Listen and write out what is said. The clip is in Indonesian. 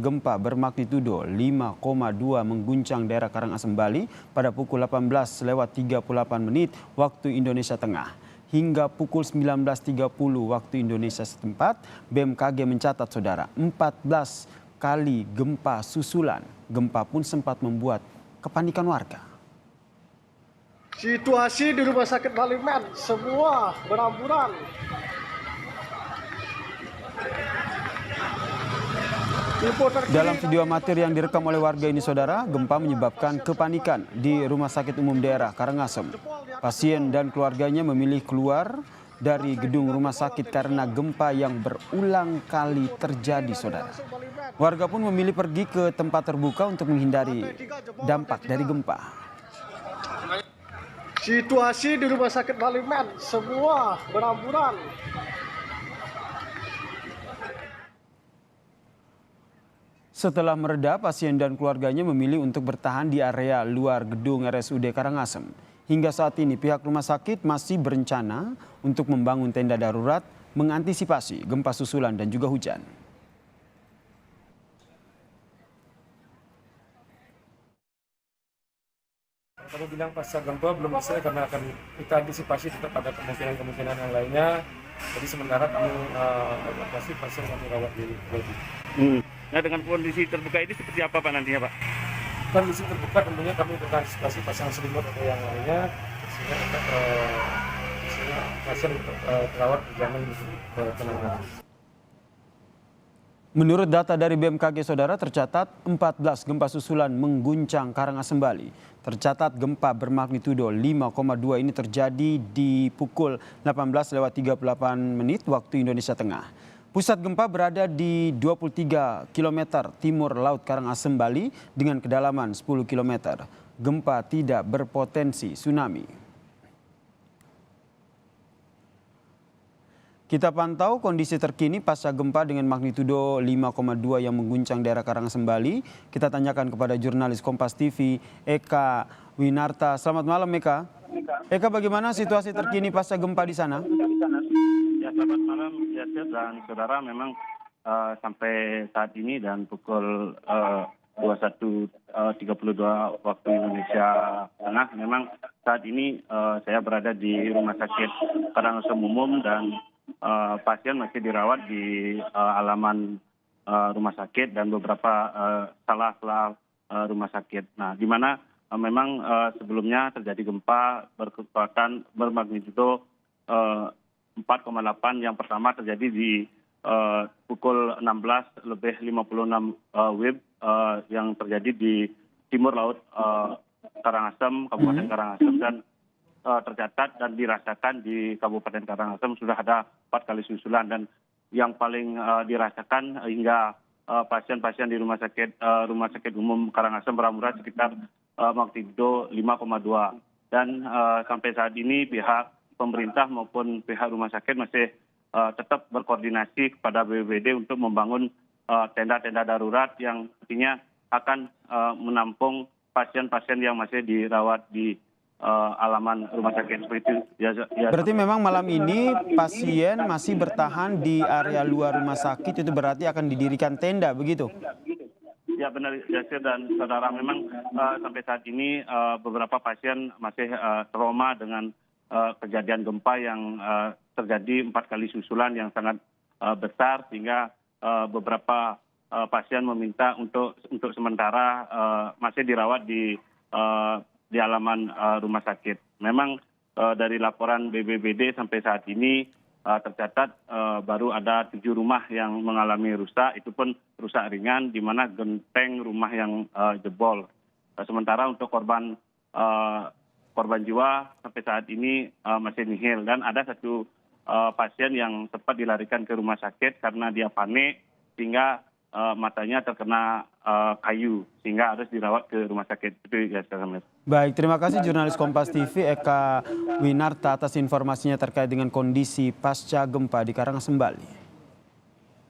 gempa bermagnitudo 5,2 mengguncang daerah Karangasem, Bali pada pukul 18.38 waktu Indonesia Tengah. Hingga pukul 19.30 waktu Indonesia setempat, BMKG mencatat saudara 14 kali gempa susulan. Gempa pun sempat membuat kepanikan warga. Situasi di Rumah Sakit Bali Med semua beramburan. Dalam video amatir yang direkam oleh warga ini saudara, gempa menyebabkan kepanikan di Rumah Sakit Umum Daerah Karangasem. Pasien dan keluarganya memilih keluar dari gedung rumah sakit karena gempa yang berulang kali terjadi saudara. Warga pun memilih pergi ke tempat terbuka untuk menghindari dampak dari gempa. Situasi di Rumah Sakit Bali Med semua beramburan. Setelah mereda, pasien dan keluarganya memilih untuk bertahan di area luar gedung RSUD Karangasem. Hingga saat ini pihak rumah sakit masih berencana untuk membangun tenda darurat mengantisipasi gempa susulan dan juga hujan. Kami bilang pasca gempa belum bisa karena akan kita antisipasi tetap ada kemungkinan yang lainnya. Jadi sementara kami evakuasi pasien kami rawat di lobi. Nah, dengan kondisi terbuka ini seperti apa Pak nantinya Pak? Kondisi terbuka tentunya kami antisipasi pasang selimut atau yang lainnya sehingga pasien terawat berjalan ke penanganan. Menurut data dari BMKG saudara, tercatat 14 gempa susulan mengguncang Karangasem, Bali. Tercatat gempa bermagnitudo 5,2 ini terjadi di pukul 18.38 waktu Indonesia Tengah. Pusat gempa berada di 23 km timur laut Karangasem, Bali dengan kedalaman 10 km. Gempa tidak berpotensi tsunami. Kita pantau kondisi terkini pasca gempa dengan magnitudo 5,2 yang mengguncang daerah Karangasem, Bali. Kita tanyakan kepada jurnalis Kompas TV Eka Winarta. Selamat malam Eka. Eka, bagaimana situasi terkini pasca gempa di sana? Ya, selamat malam Yasir dan saudara. Memang sampai saat ini dan pukul 21.32 waktu Indonesia Tengah, memang saat ini saya berada di Rumah Sakit Karangasem Umum dan pasien masih dirawat di halaman rumah sakit dan beberapa sela-sela rumah sakit. Nah, di mana memang sebelumnya terjadi gempa berkekuatan bermagnitudo 4,8 yang pertama terjadi di pukul 16.56 WIB yang terjadi di timur laut Karangasem, Kabupaten Karangasem, dan tercatat dan dirasakan di Kabupaten Karangasem sudah ada 4 kali susulan, dan yang paling dirasakan hingga pasien-pasien di Rumah Sakit Umum Karangasem berhamburan sekitar magnitudo 5,2, dan sampai saat ini pihak pemerintah maupun pihak rumah sakit masih tetap berkoordinasi kepada BPBD untuk membangun tenda-tenda darurat yang nantinya akan menampung pasien-pasien yang masih dirawat di halaman rumah sakit seperti itu. Berarti memang malam ini pasien masih bertahan di area luar rumah sakit, itu berarti akan didirikan tenda begitu? Ya benar Yasir dan saudara, memang sampai saat ini beberapa pasien masih trauma dengan kejadian gempa yang terjadi 4 kali susulan yang sangat besar, sehingga beberapa pasien meminta untuk sementara masih dirawat di halaman rumah sakit. Memang dari laporan BPBD sampai saat ini tercatat baru ada 7 rumah yang mengalami rusak, itu pun rusak ringan, di mana genteng rumah yang jebol. Sementara untuk korban jiwa sampai saat ini masih nihil, dan ada 1 pasien yang sempat dilarikan ke rumah sakit karena dia panik sehingga matanya terkena kayu sehingga harus dirawat ke rumah sakit. Itu ya. Baik, terima kasih jurnalis Kompas TV Eka Winarta atas informasinya terkait dengan kondisi pasca gempa di Karangasem, Bali.